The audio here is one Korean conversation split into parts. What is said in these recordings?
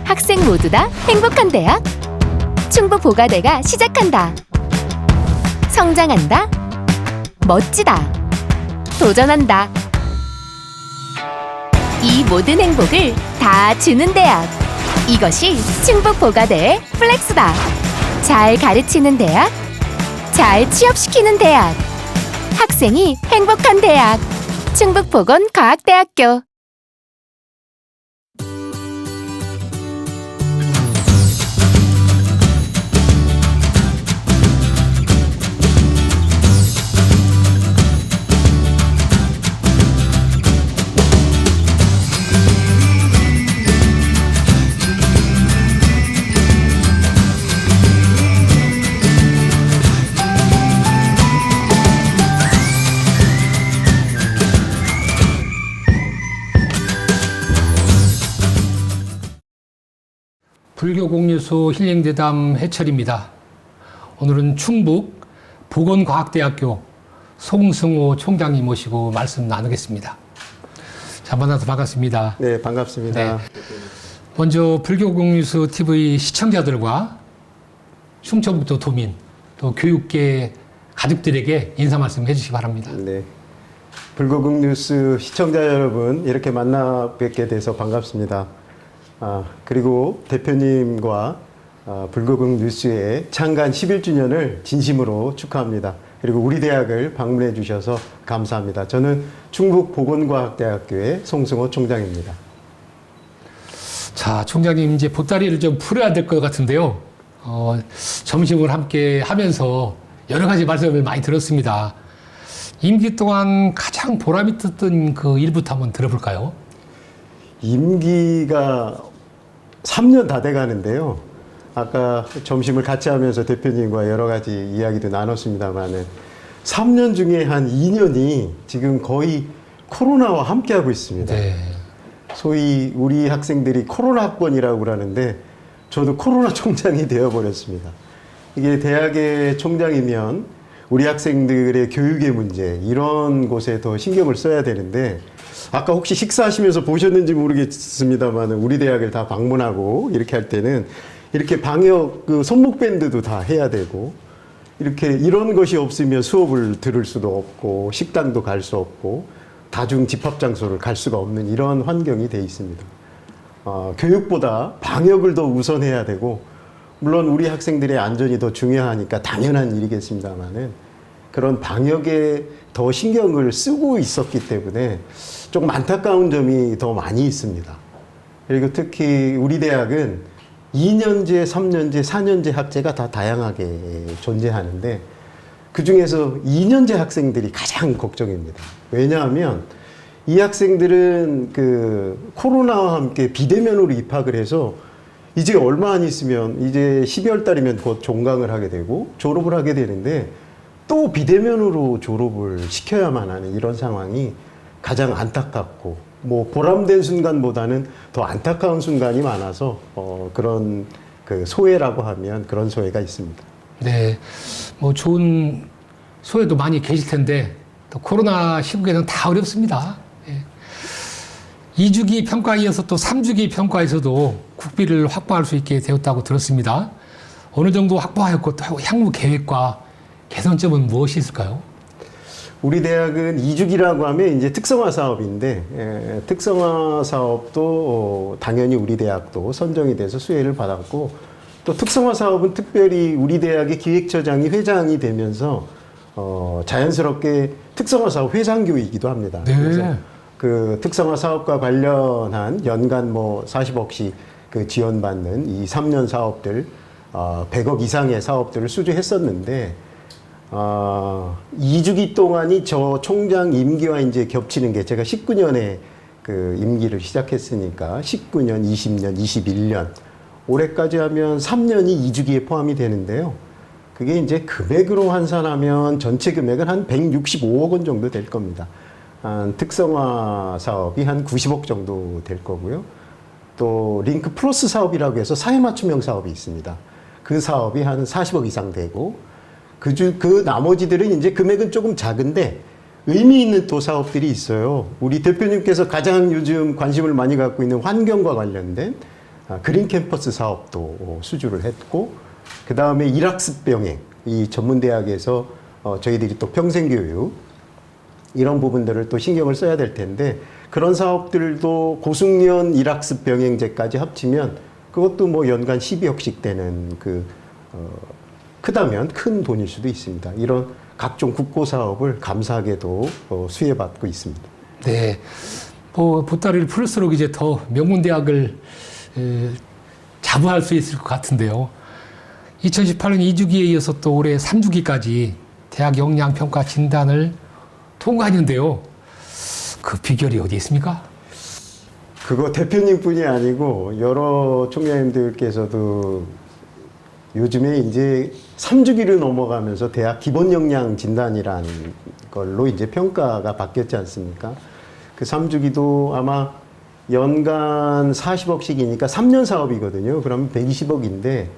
학생 모두 다 행복한 대학 충북보가대가 시작한다. 성장한다. 멋지다. 도전한다. 이 모든 행복을 다 주는 대학. 이것이 충북보가대의 플렉스다. 잘 가르치는 대학, 잘 취업시키는 대학, 학생이 행복한 대학. 충북보건과학대학교. 불교공유소 힐링대담 해철입니다. 오늘은 충북 보건과학대학교 송승호 총장님 모시고 말씀 나누겠습니다. 자, 만나서 반갑습니다. 네, 반갑습니다. 네. 먼저 불교공유소 TV 시청자들과 충청북도 도민, 또 교육계 가족들에게 인사 말씀 해주시기 바랍니다. 네. 불교국 뉴스 시청자 여러분, 이렇게 만나 뵙게 돼서 반갑습니다. 그리고 대표님과 불교국 뉴스의 창간 11주년을 진심으로 축하합니다. 그리고 우리 대학을 방문해 주셔서 감사합니다. 저는 충북보건과학대학교의 송승호 총장입니다. 자, 총장님 이제 보따리를 좀 풀어야 될 것 같은데요. 점심을 함께 하면서 여러 가지 말씀을 많이 들었습니다. 임기 동안 가장 보람 있었던 그 일부터 한번 들어볼까요? 임기가 3년 다 돼 가는데요. 아까 점심을 같이 하면서 대표님과 여러 가지 이야기도 나눴습니다만은 3년 중에 한 2년이 지금 거의 코로나와 함께하고 있습니다. 네. 소위 우리 학생들이 코로나 학번이라고 그러는데 저도 코로나 총장이 되어버렸습니다. 이게 대학의 총장이면 우리 학생들의 교육의 문제 이런 곳에 더 신경을 써야 되는데 아까 혹시 식사하시면서 보셨는지 모르겠습니다만 우리 대학을 다 방문하고 이렇게 할 때는 이렇게 방역 그 손목밴드도 다 해야 되고 이렇게 이런 것이 없으면 수업을 들을 수도 없고 식당도 갈 수 없고 다중 집합 장소를 갈 수가 없는 이런 환경이 돼 있습니다. 교육보다 방역을 더 우선해야 되고 물론 우리 학생들의 안전이 더 중요하니까 당연한 일이겠습니다만은 그런 방역에 더 신경을 쓰고 있었기 때문에 조금 안타까운 점이 더 많이 있습니다. 그리고 특히 우리 대학은 2년제, 3년제, 4년제 학제가 다 다양하게 존재하는데 그 중에서 2년제 학생들이 가장 걱정입니다. 왜냐하면 이 학생들은 그 코로나와 함께 비대면으로 입학을 해서 이제 얼마 안 있으면 이제 12월 달이면 곧 종강을 하게 되고 졸업을 하게 되는데 또 비대면으로 졸업을 시켜야만 하는 이런 상황이 가장 안타깝고 뭐 보람된 순간보다는 더 안타까운 순간이 많아서 그런 그 소외라고 하면 그런 소외가 있습니다. 네, 뭐 좋은 소외도 많이 계실 텐데 또 코로나 시국에는 다 어렵습니다. 예. 2주기 평가에 이어서 또 3주기 평가에서도 국비를 확보할 수 있게 되었다고 들었습니다. 어느 정도 확보하였고 또 향후 계획과 개선점은 무엇이 있을까요? 우리 대학은 2주기라고 하면 이제 특성화 사업인데 특성화 사업도 당연히 우리 대학도 선정이 돼서 수혜를 받았고 또 특성화 사업은 특별히 우리 대학의 기획처장이 회장이 되면서 자연스럽게 특성화 사업 회장교이기도 합니다. 네. 그래서 그 특성화 사업과 관련한 연간 뭐 40억씩 그 지원받는 이 3년 사업들 100억 이상의 사업들을 수주했었는데 2주기 동안이 저 총장 임기와 이제 겹치는 게 제가 19년에 그 임기를 시작했으니까 19년, 20년, 21년 올해까지 하면 3년이 2주기에 포함이 되는데요. 그게 이제 금액으로 환산하면 전체 금액은 한 165억 원 정도 될 겁니다. 특성화 사업이 한 90억 정도 될 거고요. 또 링크 플러스 사업이라고 해서 사회 맞춤형 사업이 있습니다. 그 사업이 한 40억 이상 되고 그 나머지들은 이제 금액은 조금 작은데 의미 있는 또 사업들이 있어요. 우리 대표님께서 가장 요즘 관심을 많이 갖고 있는 환경과 관련된 그린 캠퍼스 사업도 수주를 했고, 그 다음에 일학습 병행, 이 전문대학에서 저희들이 또 평생교육 이런 부분들을 또 신경을 써야 될 텐데, 그런 사업들도 고승련 일학습 병행제까지 합치면 그것도 뭐 연간 12억씩 되는 크다면 큰 돈일 수도 있습니다. 이런 각종 국고 사업을 감사하게도 수혜받고 있습니다. 네. 뭐 보따리를 풀수록 이제 더 명문대학을 자부할 수 있을 것 같은데요. 2018년 2주기에 이어서 또 올해 3주기까지 대학 역량평가 진단을 통과했는데요. 그 비결이 어디 있습니까? 그거 대표님뿐이 아니고 여러 총장님들께서도 요즘에 이제 3주기를 넘어가면서 대학 기본 역량 진단이란 걸로 이제 평가가 바뀌었지 않습니까? 그 3주기도 아마 연간 40억씩이니까 3년 사업이거든요. 그러면 120억인데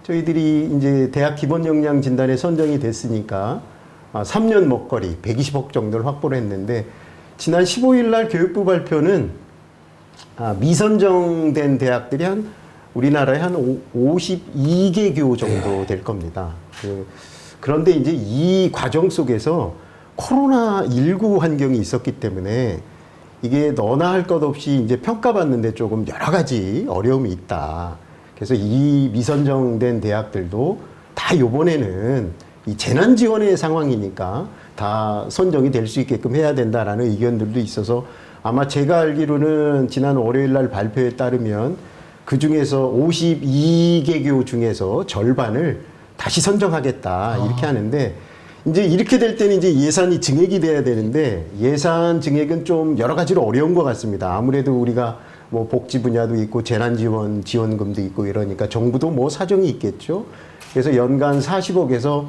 저희들이 이제 대학 기본 역량 진단에 선정이 됐으니까 3년 먹거리 120억 정도를 확보를 했는데, 지난 15일 날 교육부 발표는 미선정된 대학들이 우리나라에 한 52개 교 정도 될 겁니다. 그런데 이제 이 과정 속에서 코로나19 환경이 있었기 때문에 이게 너나 할 것 없이 이제 평가받는데 조금 여러 가지 어려움이 있다. 그래서 이 미선정된 대학들도 다 요번에는 이 재난 지원의 상황이니까 다 선정이 될 수 있게끔 해야 된다라는 의견들도 있어서, 아마 제가 알기로는 지난 월요일 날 발표에 따르면 그 중에서 52개 교 중에서 절반을 다시 선정하겠다 이렇게 하는데, 이제 이렇게 될 때는 이제 예산이 증액이 돼야 되는데, 예산 증액은 좀 여러 가지로 어려운 것 같습니다. 아무래도 우리가 뭐 복지 분야도 있고 재난지원 지원금도 있고 이러니까 정부도 뭐 사정이 있겠죠. 그래서 연간 40억에서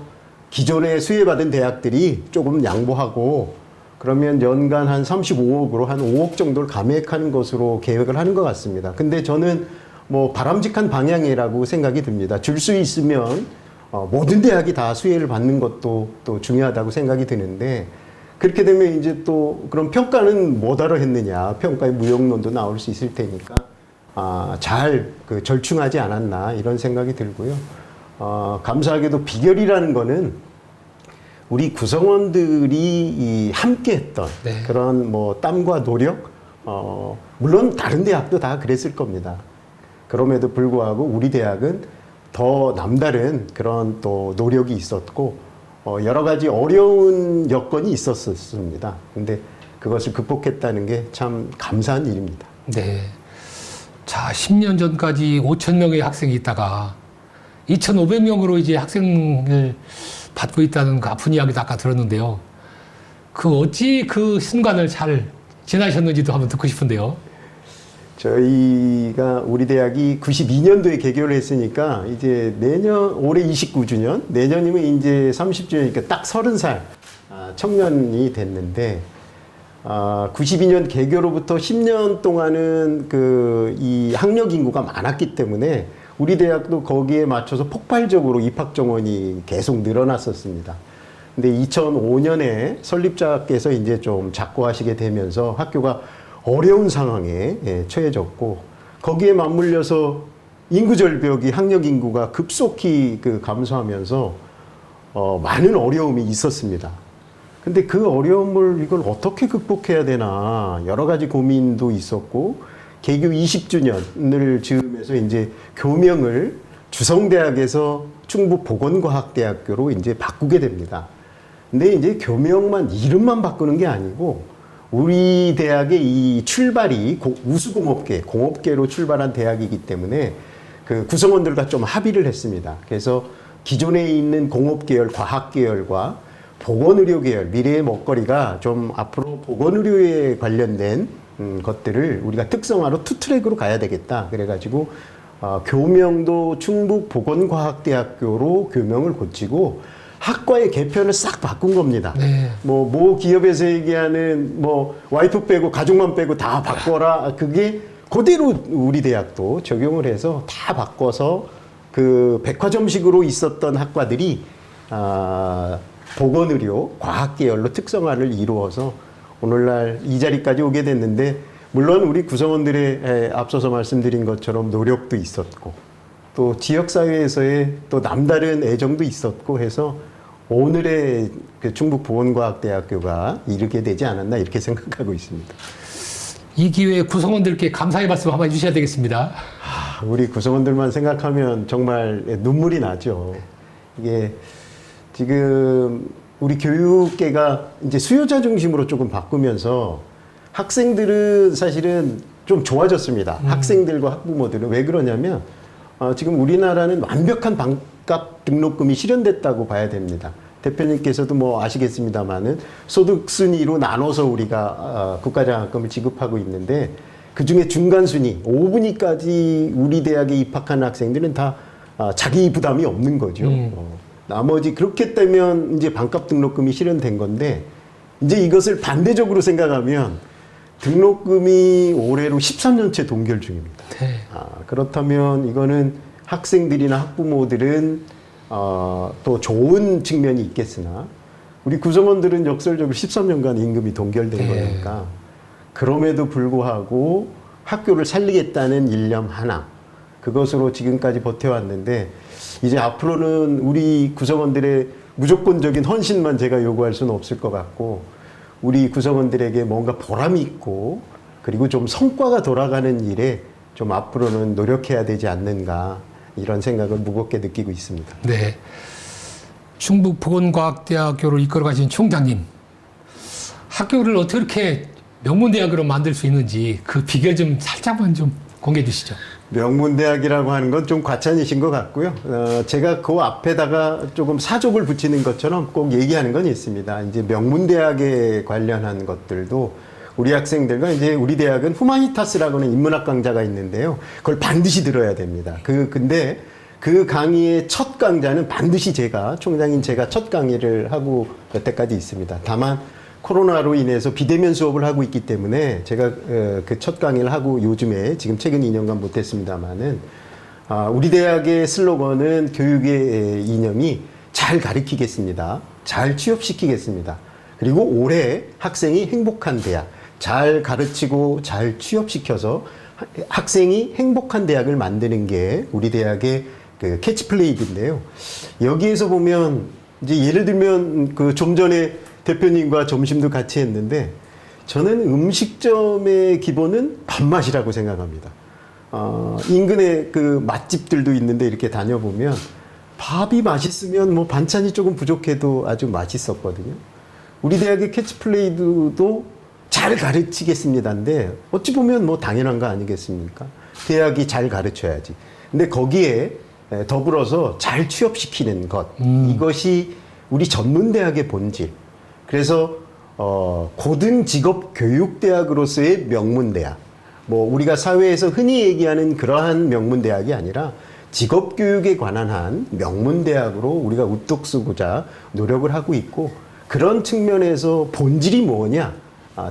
기존에 수혜받은 대학들이 조금 양보하고, 그러면 연간 한 35억으로 한 5억 정도를 감액하는 것으로 계획을 하는 것 같습니다. 근데 저는 뭐 바람직한 방향이라고 생각이 듭니다. 줄 수 있으면 모든 대학이 다 수혜를 받는 것도 또 중요하다고 생각이 드는데, 그렇게 되면 이제 또 그럼 평가는 뭐하러 했느냐, 평가의 무용론도 나올 수 있을 테니까 잘 절충하지 않았나 이런 생각이 들고요. 감사하게도 비결이라는 거는 우리 구성원들이 함께했던 네. 그런 뭐 땀과 노력, 물론 다른 대학도 다 그랬을 겁니다. 그럼에도 불구하고 우리 대학은 더 남다른 그런 또 노력이 있었고, 여러 가지 어려운 여건이 있었습니다. 근데 그것을 극복했다는 게 참 감사한 일입니다. 네. 자, 10년 전까지 5천 명의 학생이 있다가 2,500명으로 이제 학생을 받고 있다는 그 아픈 이야기도 아까 들었는데요. 어찌 그 순간을 잘 지나셨는지도 한번 듣고 싶은데요. 저희가 우리 대학이 92년도에 개교를 했으니까 이제 올해 29주년, 내년이면 이제 30주년이니까 딱 30살 청년이 됐는데, 92년 개교로부터 10년 동안은 이 학력 인구가 많았기 때문에 우리 대학도 거기에 맞춰서 폭발적으로 입학 정원이 계속 늘어났었습니다. 근데 2005년에 설립자께서 이제 좀 작고하시게 되면서 학교가 어려운 상황에 처해졌고, 거기에 맞물려서 인구 절벽이, 학력 인구가 급속히 감소하면서 많은 어려움이 있었습니다. 근데 그 어려움을 이걸 어떻게 극복해야 되나 여러 가지 고민도 있었고, 개교 20주년을 즈음해서 이제 교명을 주성대학에서 충북보건과학대학교로 이제 바꾸게 됩니다. 근데 이제 교명만, 이름만 바꾸는 게 아니고 우리 대학의 이 출발이 우수공업계, 공업계로 출발한 대학이기 때문에 그 구성원들과 좀 합의를 했습니다. 그래서 기존에 있는 공업계열, 과학계열과 보건의료계열, 미래의 먹거리가 좀 앞으로 보건의료에 관련된 것들을 우리가 특성화로 투트랙으로 가야 되겠다. 그래가지고 교명도 충북보건과학대학교로 교명을 고치고 학과의 개편을 싹 바꾼 겁니다. 네. 모 기업에서 얘기하는 와이프 빼고 가족만 빼고 다 바꿔라. 그게 그대로 우리 대학도 적용을 해서 다 바꿔서 그 백화점식으로 있었던 학과들이 보건의료, 과학계열로 특성화를 이루어서 오늘날 이 자리까지 오게 됐는데, 물론 우리 구성원들의 앞서서 말씀드린 것처럼 노력도 있었고 또 지역사회에서의 또 남다른 애정도 있었고 해서 오늘의 그 충북보건과학대학교가 이르게 되지 않았나 이렇게 생각하고 있습니다. 이 기회에 구성원들께 감사의 말씀 한번 해주셔야 되겠습니다. 우리 구성원들만 생각하면 정말 눈물이 나죠. 이게 지금 우리 교육계가 이제 수요자 중심으로 조금 바꾸면서 학생들은 사실은 좀 좋아졌습니다. 학생들과 학부모들은. 왜 그러냐면 지금 우리나라는 완벽한 반값 등록금이 실현됐다고 봐야 됩니다. 대표님께서도 뭐 아시겠습니다만은 소득 순위로 나눠서 우리가 국가장학금을 지급하고 있는데, 그중에 중간 순위 5분위까지 우리 대학에 입학한 학생들은 다 자기 부담이 없는 거죠. 나머지 그렇게 되면 이제 반값 등록금이 실현된 건데, 이제 이것을 반대적으로 생각하면 등록금이 올해로 13년째 동결 중입니다. 네. 그렇다면 이거는 학생들이나 학부모들은 또 좋은 측면이 있겠으나 우리 구성원들은 역설적으로 13년간 임금이 동결된 거니까, 그럼에도 불구하고 학교를 살리겠다는 일념 하나, 그것으로 지금까지 버텨왔는데, 이제 앞으로는 우리 구성원들의 무조건적인 헌신만 제가 요구할 수는 없을 것 같고, 우리 구성원들에게 뭔가 보람이 있고 그리고 좀 성과가 돌아가는 일에 좀 앞으로는 노력해야 되지 않는가, 이런 생각을 무겁게 느끼고 있습니다. 네. 충북보건과학대학교를 이끌어 가신 총장님, 학교를 어떻게 이렇게 명문대학으로 만들 수 있는지 그 비결 좀 살짝만 좀 공개해 주시죠. 명문대학이라고 하는 건 좀 과찬이신 것 같고요. 제가 그 앞에다가 조금 사족을 붙이는 것처럼 꼭 얘기하는 건 있습니다. 이제 명문대학에 관련한 것들도 우리 학생들과, 이제 우리 대학은 후마니타스라고 하는 인문학 강좌가 있는데요. 그걸 반드시 들어야 됩니다. 근데 그 강의의 첫 강좌는 반드시 총장인 제가 첫 강의를 하고 여태까지 있습니다. 다만 코로나로 인해서 비대면 수업을 하고 있기 때문에 제가 그 첫 강의를 하고 요즘에 지금 최근 2년간 못했습니다만은, 우리 대학의 슬로건은 교육의 이념이 잘 가르치겠습니다. 잘 취업시키겠습니다. 그리고 올해 학생이 행복한 대학, 잘 가르치고 잘 취업시켜서 학생이 행복한 대학을 만드는 게 우리 대학의 그 캐치플레이인데요. 여기에서 보면 이제 예를 들면 그 좀 전에 대표님과 점심도 같이 했는데, 저는 음식점의 기본은 밥맛이라고 생각합니다. 인근에 그 맛집들도 있는데 이렇게 다녀보면 밥이 맛있으면 뭐 반찬이 조금 부족해도 아주 맛있었거든요. 우리 대학의 캐치플레이도 잘 가르치겠습니다인데, 어찌 보면 뭐 당연한 거 아니겠습니까? 대학이 잘 가르쳐야지. 근데 거기에 더불어서 잘 취업시키는 것, 이것이 우리 전문대학의 본질. 그래서 고등직업교육대학으로서의 명문대학, 뭐 우리가 사회에서 흔히 얘기하는 그러한 명문대학이 아니라 직업교육에 관한 한 명문대학으로 우리가 우뚝 서고자 노력을 하고 있고, 그런 측면에서 본질이 뭐냐?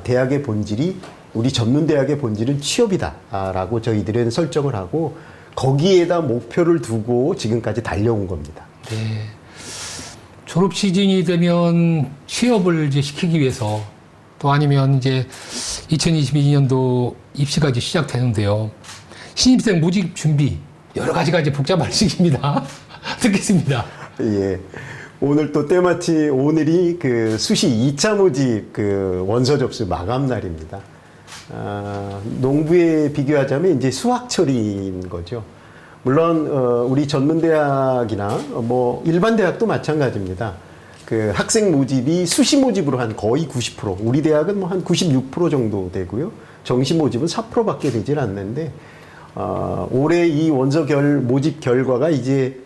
대학의 본질이, 우리 전문대학의 본질은 취업이다라고 저희들은 설정을 하고, 거기에다 목표를 두고 지금까지 달려온 겁니다. 네. 졸업 시즌이 되면 취업을 이제 시키기 위해서, 또 아니면 이제 2022년도 입시가 이제 시작되는데요. 신입생 모집 준비, 여러 가지가 이제 복잡한 시기입니다. 듣겠습니다. 예. 오늘 또 때마치 오늘이 그 수시 2차 모집 그 원서 접수 마감 날입니다. 농부에 비교하자면 이제 수학철인 거죠. 물론 우리 전문대학이나 뭐 일반 대학도 마찬가지입니다. 그 학생 모집이 수시 모집으로 한 거의 90%, 우리 대학은 뭐 한 96% 정도 되고요. 정시 모집은 4%밖에 되질 않는데, 올해 이 원서 모집 결과가 이제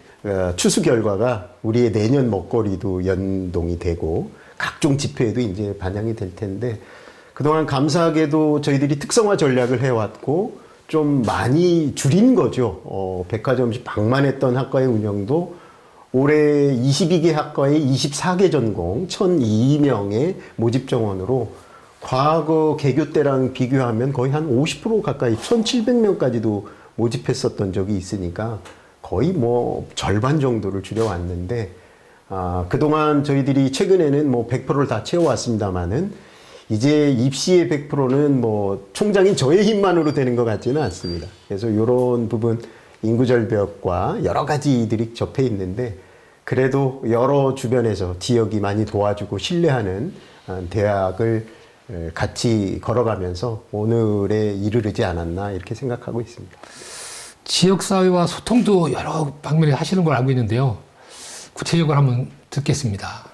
추수 결과가 우리의 내년 먹거리도 연동이 되고 각종 집회에도 이제 반영이 될 텐데, 그동안 감사하게도 저희들이 특성화 전략을 해왔고 좀 많이 줄인 거죠. 백화점식 방만했던 학과의 운영도 올해 22개 학과에 24개 전공 1,002명의 모집 정원으로, 과거 개교 때랑 비교하면 거의 한 50% 가까이 1,700명까지도 모집했었던 적이 있으니까 거의 뭐 절반 정도를 줄여왔는데, 그동안 저희들이 최근에는 뭐 100%를 다 채워왔습니다만은 이제 입시의 100%는 뭐 총장인 저의 힘만으로 되는 것 같지는 않습니다. 그래서 이런 부분 인구절벽과 여러 가지들이 접해 있는데 그래도 여러 주변에서 지역이 많이 도와주고 신뢰하는 대학을 같이 걸어가면서 오늘에 이르르지 않았나 이렇게 생각하고 있습니다. 지역사회와 소통도 여러 방면에 하시는 걸 알고 있는데요. 구체적으로 한번 듣겠습니다.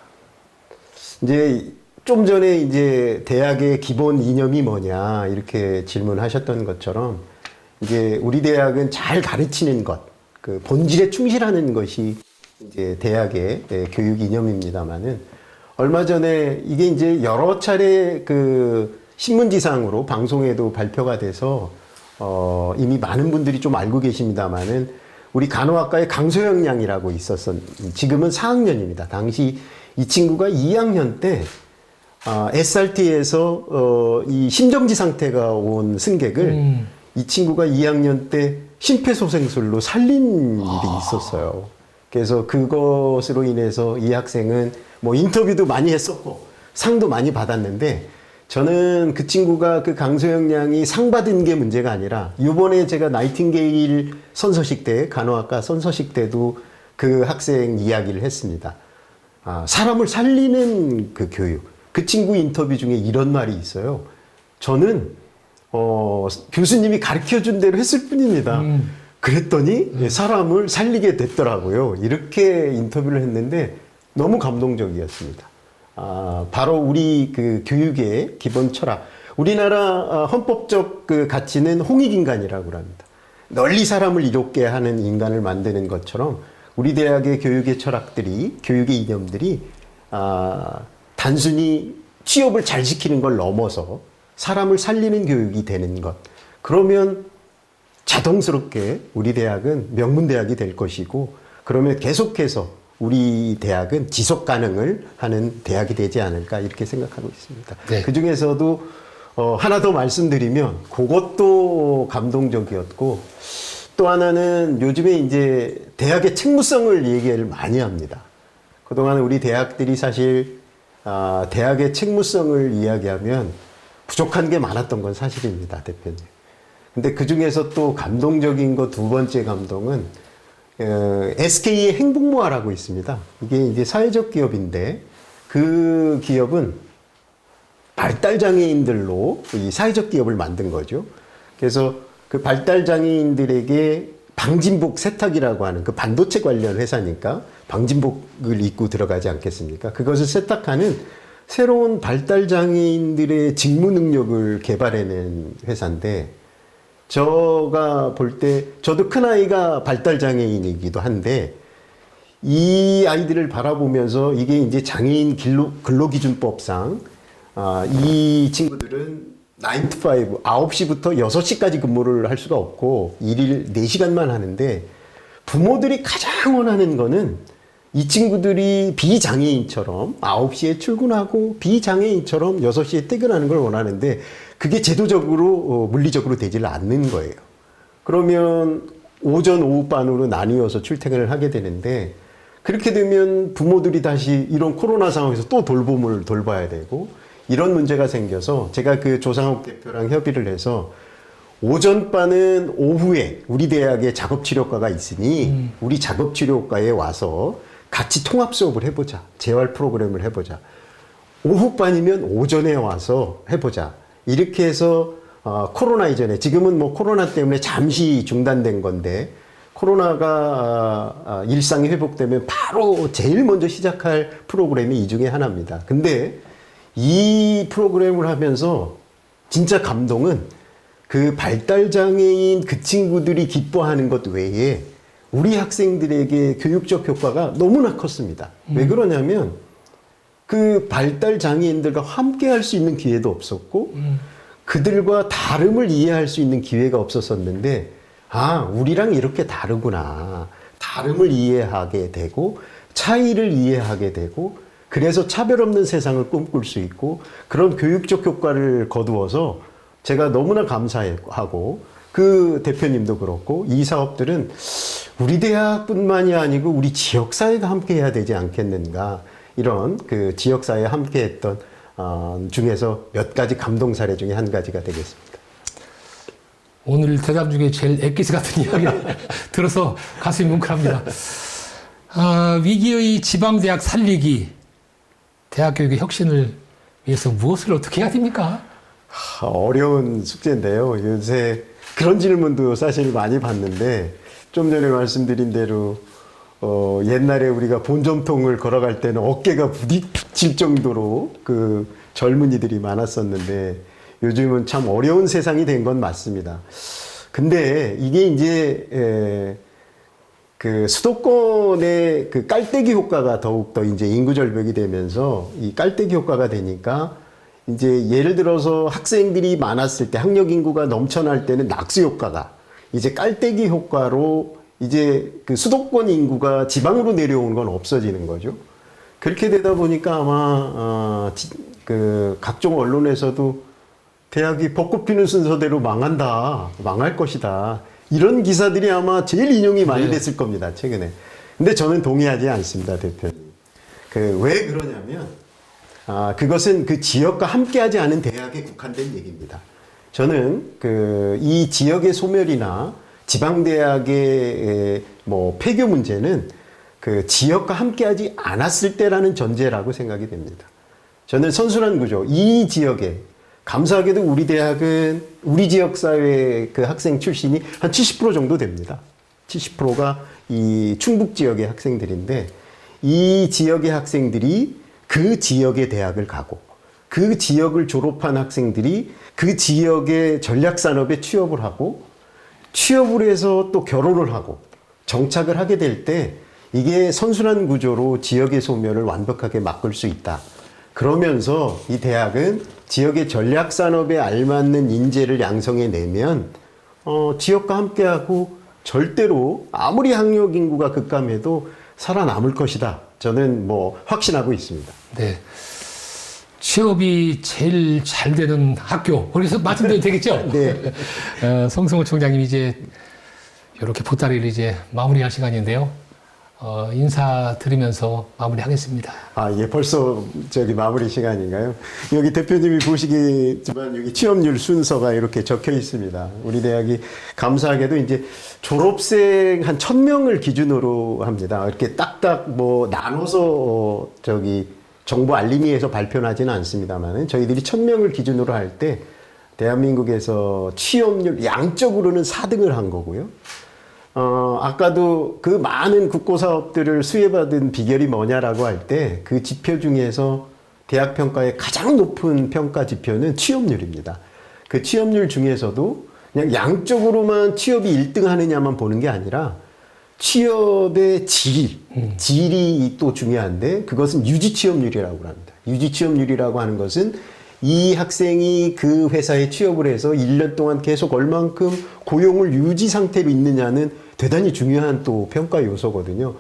이제 좀 전에 이제 대학의 기본 이념이 뭐냐 이렇게 질문하셨던 것처럼 이제 우리 대학은 잘 가르치는 것, 그 본질에 충실하는 것이 이제 대학의 교육 이념입니다만은 얼마 전에 이게 이제 여러 차례 그 신문지상으로 방송에도 발표가 돼서 이미 많은 분들이 좀 알고 계십니다만은 우리 간호학과에 강소영 양이라고 지금은 4학년입니다. 당시 이 친구가 2학년 때 SRT에서 이 심정지 상태가 온 승객을 이 친구가 2학년 때 심폐소생술로 살린 일이 있었어요. 그래서 그것으로 인해서 이 학생은 뭐 인터뷰도 많이 했었고 상도 많이 받았는데 저는 그 친구가 그 강소영 양이 상 받은 게 문제가 아니라 이번에 제가 나이팅게일 선서식 때 간호학과 선서식 때도 그 학생 이야기를 했습니다. 사람을 살리는 그 교육. 그 친구 인터뷰 중에 이런 말이 있어요. 저는 교수님이 가르쳐준 대로 했을 뿐입니다. 그랬더니 사람을 살리게 됐더라고요. 이렇게 인터뷰를 했는데 너무 감동적이었습니다. 바로 우리 그 교육의 기본 철학. 우리나라 헌법적 그 가치는 홍익인간이라고 합니다. 널리 사람을 이롭게 하는 인간을 만드는 것처럼 우리 대학의 교육의 철학들이, 교육의 이념들이 단순히 취업을 잘 시키는 걸 넘어서 사람을 살리는 교육이 되는 것. 그러면 자동스럽게 우리 대학은 명문대학이 될 것이고 그러면 계속해서 우리 대학은 지속 가능을 하는 대학이 되지 않을까 이렇게 생각하고 있습니다. 네. 그 중에서도 하나 더 말씀드리면 그것도 감동적이었고 또 하나는 요즘에 이제 대학의 책무성을 얘기를 많이 합니다. 그동안 우리 대학들이 사실 대학의 책무성을 이야기하면 부족한 게 많았던 건 사실입니다, 대표님. 근데 그 중에서 또 감동적인 거 두 번째 감동은 SK의 행복모아라고 있습니다. 이게 이제 사회적 기업인데 그 기업은 발달장애인들로 이 사회적 기업을 만든 거죠. 그래서 그 발달장애인들에게 방진복 세탁이라고 하는 그 반도체 관련 회사니까 방진복을 입고 들어가지 않겠습니까? 그것을 세탁하는 새로운 발달장애인들의 직무 능력을 개발해낸 회사인데 제가 볼 때 저도 큰아이가 발달장애인이기도 한데 이 아이들을 바라보면서 이게 이제 장애인 근로기준법상 이 친구들은 9 to 5, 9시부터 6시까지 근무를 할 수가 없고 일일 4시간만 하는데 부모들이 가장 원하는 거는 이 친구들이 비장애인처럼 9시에 출근하고 비장애인처럼 6시에 퇴근하는 걸 원하는데 그게 제도적으로 물리적으로 되질 않는 거예요. 그러면 오전 오후반으로 나뉘어서 출퇴근을 하게 되는데 그렇게 되면 부모들이 다시 이런 코로나 상황에서 또 돌봄을 돌봐야 되고 이런 문제가 생겨서 제가 그 조상욱 대표랑 협의를 해서 오전반은 오후에 우리 대학에 작업치료과가 있으니 우리 작업치료과에 와서 같이 통합 수업을 해보자. 재활 프로그램을 해보자. 오후반이면 오전에 와서 해보자. 이렇게 해서 코로나 이전에 지금은 뭐 코로나 때문에 잠시 중단된 건데 코로나가 일상이 회복되면 바로 제일 먼저 시작할 프로그램이 이 중에 하나입니다. 근데 이 프로그램을 하면서 진짜 감동은 그 발달장애인 그 친구들이 기뻐하는 것 외에 우리 학생들에게 교육적 효과가 너무나 컸습니다. 왜 그러냐면 그 발달장애인들과 함께 할 수 있는 기회도 없었고 그들과 다름을 이해할 수 있는 기회가 없었었는데 우리랑 이렇게 다르구나. 다름을 이해하게 되고 차이를 이해하게 되고 그래서 차별 없는 세상을 꿈꿀 수 있고 그런 교육적 효과를 거두어서 제가 너무나 감사하고 그 대표님도 그렇고 이 사업들은 우리 대학뿐만이 아니고 우리 지역사회가 함께 해야 되지 않겠는가. 이런 그 지역사회에 함께 했던 중에서 몇 가지 감동 사례 중에 한 가지가 되겠습니다. 오늘 대담 중에 제일 엑기스 같은 이야기를 들어서 가슴이 뭉클합니다. 위기의 지방대학 살리기, 대학교육의 혁신을 위해서 무엇을 어떻게 해야 됩니까? 어려운 숙제인데요. 요새 그런 질문도 사실 많이 받는데 좀 전에 말씀드린 대로 옛날에 우리가 본점통을 걸어갈 때는 어깨가 부딪힐 정도로 그 젊은이들이 많았었는데 요즘은 참 어려운 세상이 된 건 맞습니다. 근데 이게 이제 그 수도권의 그 깔때기 효과가 더욱더 이제 인구 절벽이 되면서 이 깔때기 효과가 되니까 이제 예를 들어서 학생들이 많았을 때 학력 인구가 넘쳐날 때는 낙수 효과가 이제 깔때기 효과로 이제 그 수도권 인구가 지방으로 내려오는 건 없어지는 거죠. 그렇게 되다 보니까 아마 그 각종 언론에서도 대학이 벚꽃 피는 순서대로 망한다, 망할 것이다. 이런 기사들이 아마 제일 인용이 많이 됐을 겁니다, 최근에. 근데 저는 동의하지 않습니다, 대표님. 왜 그러냐면, 그것은 그 지역과 함께하지 않은 대학에 국한된 얘기입니다. 저는 이 지역의 소멸이나 지방대학의 뭐 폐교 문제는 그 지역과 함께하지 않았을 때라는 전제라고 생각이 됩니다. 저는 선순환 구조, 이 지역에 감사하게도 우리 대학은 우리 지역사회 그 학생 출신이 한 70% 정도 됩니다. 70%가 이 충북 지역의 학생들인데 이 지역의 학생들이 그 지역의 대학을 가고 그 지역을 졸업한 학생들이 그 지역의 전략산업에 취업을 하고 취업을 해서 또 결혼을 하고 정착을 하게 될 때 이게 선순환 구조로 지역의 소멸을 완벽하게 막을 수 있다. 그러면서 이 대학은 지역의 전략산업에 알맞는 인재를 양성해내면 지역과 함께하고 절대로 아무리 학력 인구가 급감해도 살아남을 것이다. 저는 뭐 확신하고 있습니다. 네. 취업이 제일 잘 되는 학교. 그래서 말씀드려도 되겠죠? 네. 송승호 총장님 이제 이렇게 보따리를 이제 마무리할 시간인데요. 인사 드리면서 마무리하겠습니다. 예, 벌써 마무리 시간인가요? 여기 대표님이 보시겠지만 여기 취업률 순서가 이렇게 적혀 있습니다. 우리 대학이 감사하게도 이제 졸업생 한 1000명을 기준으로 합니다. 이렇게 딱딱 뭐 나눠서 정부 알림위에서 발표는 하지는 않습니다만 저희들이 1000명을 기준으로 할 때 대한민국에서 취업률 양적으로는 4등을 한 거고요. 아까도 그 많은 국고사업들을 수혜받은 비결이 뭐냐라고 할 때 그 지표 중에서 대학 평가의 가장 높은 평가 지표는 취업률입니다. 그 취업률 중에서도 그냥 양적으로만 취업이 1등 하느냐만 보는 게 아니라 취업의 질이 또 중요한데 그것은 유지 취업률이라고 합니다. 유지 취업률이라고 하는 것은 이 학생이 그 회사에 취업을 해서 1년 동안 계속 얼만큼 고용을 유지 상태로 있느냐는 대단히 중요한 또 평가 요소거든요.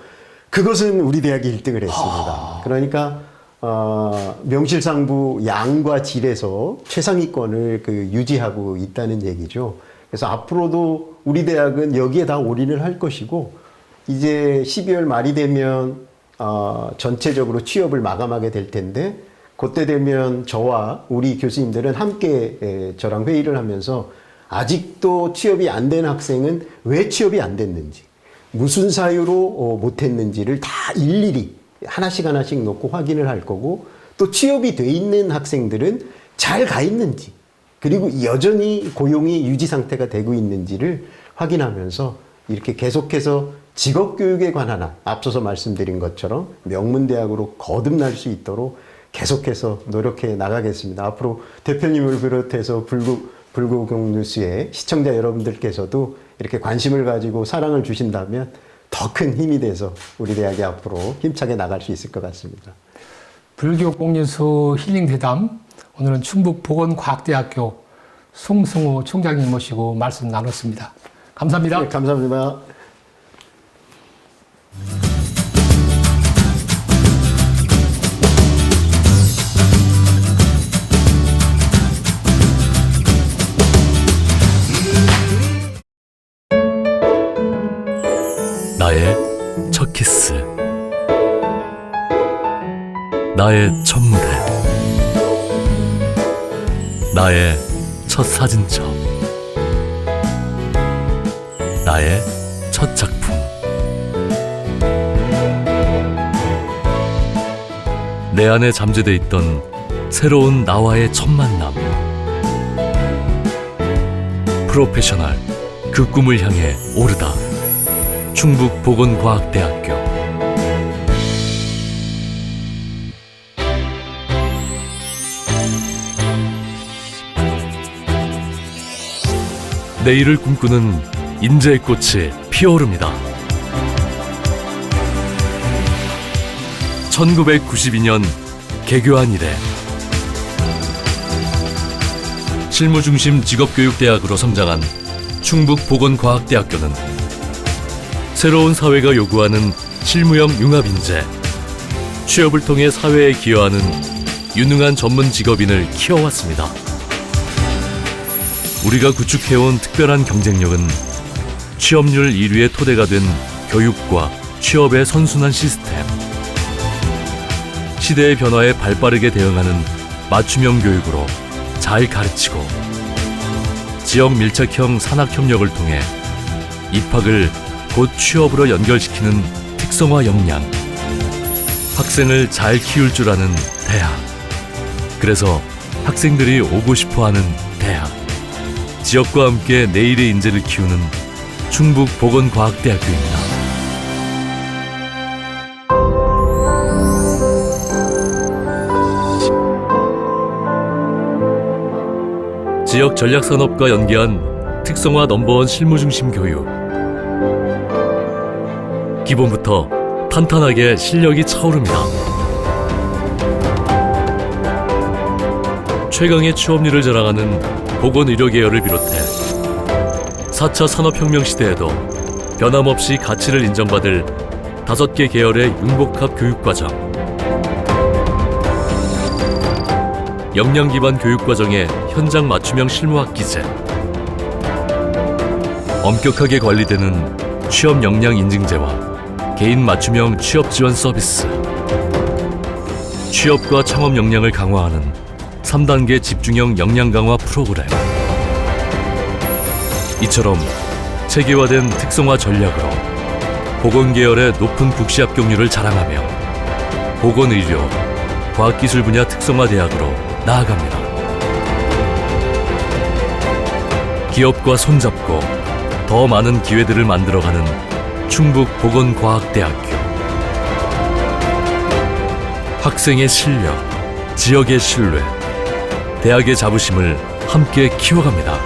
그것은 우리 대학이 1등을 했습니다. 그러니까 명실상부 양과 질에서 최상위권을 유지하고 있다는 얘기죠. 그래서 앞으로도 우리 대학은 여기에 다 올인을 할 것이고 이제 12월 말이 되면 전체적으로 취업을 마감하게 될 텐데 그때 되면 저와 우리 교수님들은 함께 저랑 회의를 하면서 아직도 취업이 안 된 학생은 왜 취업이 안 됐는지, 무슨 사유로 못했는지를 다 일일이 하나씩 놓고 확인을 할 거고, 또 취업이 돼 있는 학생들은 잘 가 있는지, 그리고 여전히 고용이 유지 상태가 되고 있는지를 확인하면서 이렇게 계속해서 직업교육에 관한 한, 앞서서 말씀드린 것처럼 명문대학으로 거듭날 수 있도록 계속해서 노력해 나가겠습니다. 앞으로 대표님을 비롯해서 불구경 뉴스의 시청자 여러분들께서도 이렇게 관심을 가지고 사랑을 주신다면 더 큰 힘이 돼서 우리 대학이 앞으로 힘차게 나갈 수 있을 것 같습니다. 불교공유수 힐링대담, 오늘은 충북보건과학대학교 송승호 총장님 모시고 말씀 나눴습니다. 감사합니다. 네, 감사합니다. 나의 첫 무대, 나의 첫 사진첩, 나의 첫 작품. 내 안에 잠재돼 있던 새로운 나와의 첫 만남. 프로페셔널, 그 꿈을 향해 오르다. 충북보건과학대학교. 내일을 꿈꾸는 인재의 꽃이 피어오릅니다. 1992년 개교한 이래 실무중심 직업교육대학으로 성장한 충북보건과학대학교는 새로운 사회가 요구하는 실무형 융합인재, 취업을 통해 사회에 기여하는 유능한 전문 직업인을 키워왔습니다. 우리가 구축해온 특별한 경쟁력은 취업률 1위의 토대가 된 교육과 취업의 선순환 시스템, 시대의 변화에 발빠르게 대응하는 맞춤형 교육으로 잘 가르치고 지역 밀착형 산학협력을 통해 입학을 곧 취업으로 연결시키는 특성화 역량, 학생을 잘 키울 줄 아는 대학, 그래서 학생들이 오고 싶어하는 대학, 지역과 함께 내일의 인재를 키우는 충북보건과학대학교입니다. 지역 전략산업과 연계한 특성화 넘버원 실무중심 교육. 기본부터 탄탄하게 실력이 차오릅니다. 최강의 취업률을 자랑하는 보건의료 계열을 비롯해 4차 산업혁명 시대에도 변함없이 가치를 인정받을 5개 계열의 융복합 교육과정, 역량 기반 교육과정의 현장 맞춤형 실무학기제, 엄격하게 관리되는 취업 역량 인증제와 개인 맞춤형 취업 지원 서비스, 취업과 창업 역량을 강화하는 3단계 집중형 역량 강화 프로그램. 이처럼 체계화된 특성화 전략으로 보건계열의 높은 국시 합격률을 자랑하며 보건의료, 과학기술 분야 특성화 대학으로 나아갑니다. 기업과 손잡고 더 많은 기회들을 만들어가는 충북보건과학대학교. 학생의 실력, 지역의 신뢰, 대학의 자부심을 함께 키워갑니다.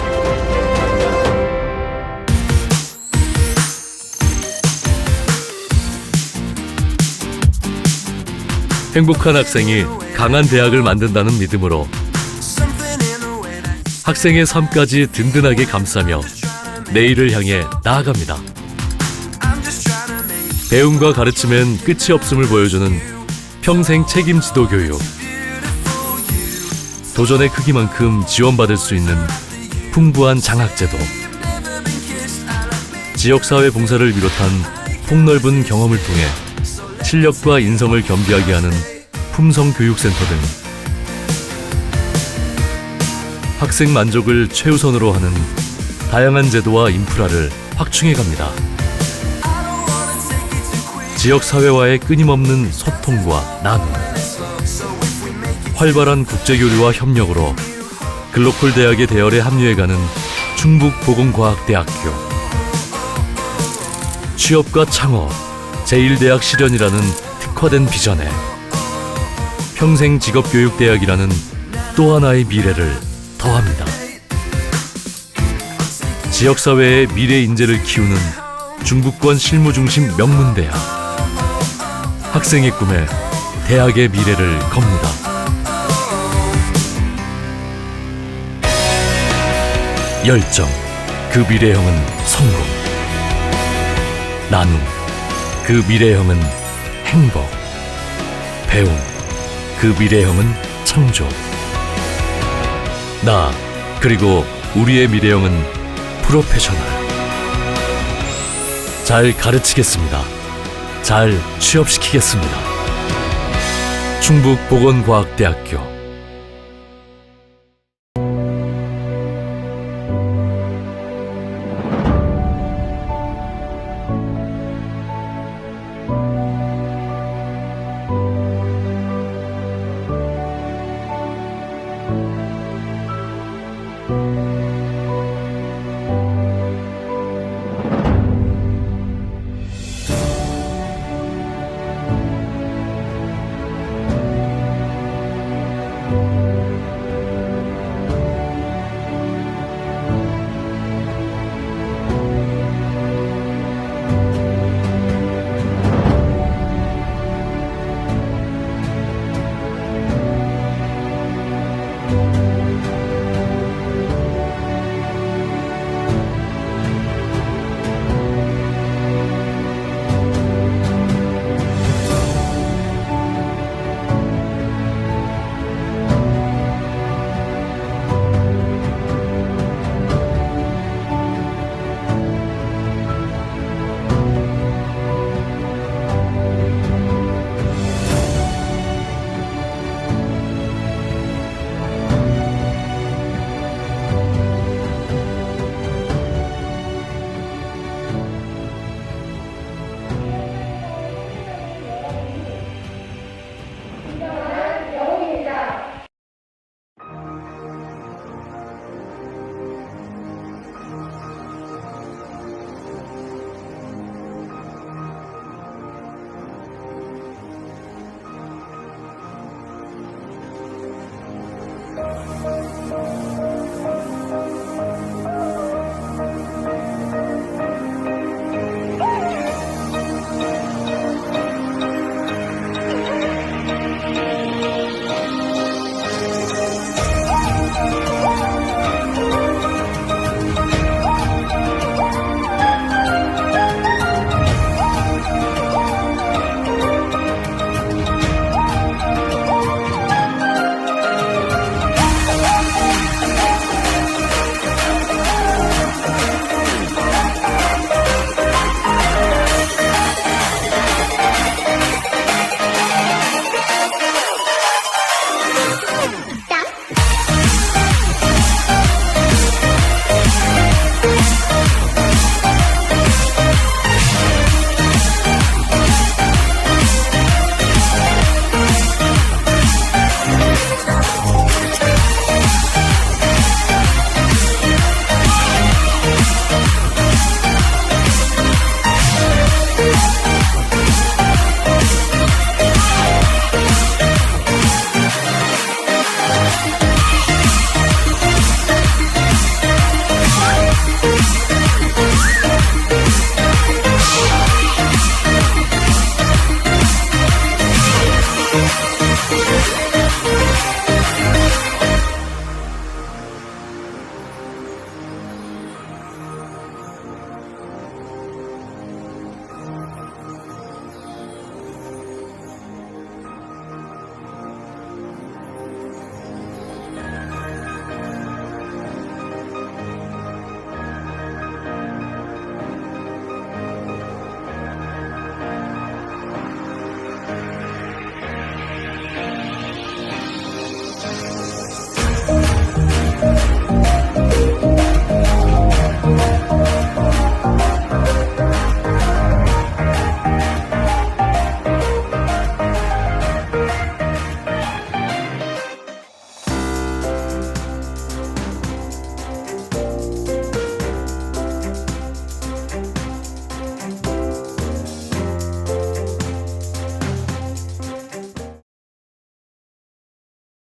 행복한 학생이 강한 대학을 만든다는 믿음으로 학생의 삶까지 든든하게 감싸며 내일을 향해 나아갑니다. 배움과 가르침엔 끝이 없음을 보여주는 평생 책임 지도 교육. 도전의 크기만큼 지원받을 수 있는 풍부한 장학제도. 지역사회 봉사를 비롯한 폭넓은 경험을 통해 실력과 인성을 겸비하게 하는 품성교육센터 등 학생 만족을 최우선으로 하는 다양한 제도와 인프라를 확충해갑니다. 지역사회와의 끊임없는 소통과 나눔, 활발한 국제교류와 협력으로 글로컬 대학의 대열에 합류해가는 충북보건과학대학교. 취업과 창업, 제1대학 실현이라는 특화된 비전에 평생 직업교육대학이라는 또 하나의 미래를 더합니다. 지역사회의 미래 인재를 키우는 중부권 실무중심 명문대학. 학생의 꿈에 대학의 미래를 겁니다. 열정, 그 미래형은 성공. 나눔, 그 미래형은 행복. 배움, 그 미래형은 창조. 나, 그리고 우리의 미래형은 프로페셔널. 잘 가르치겠습니다. 잘 취업시키겠습니다. 충북보건과학대학교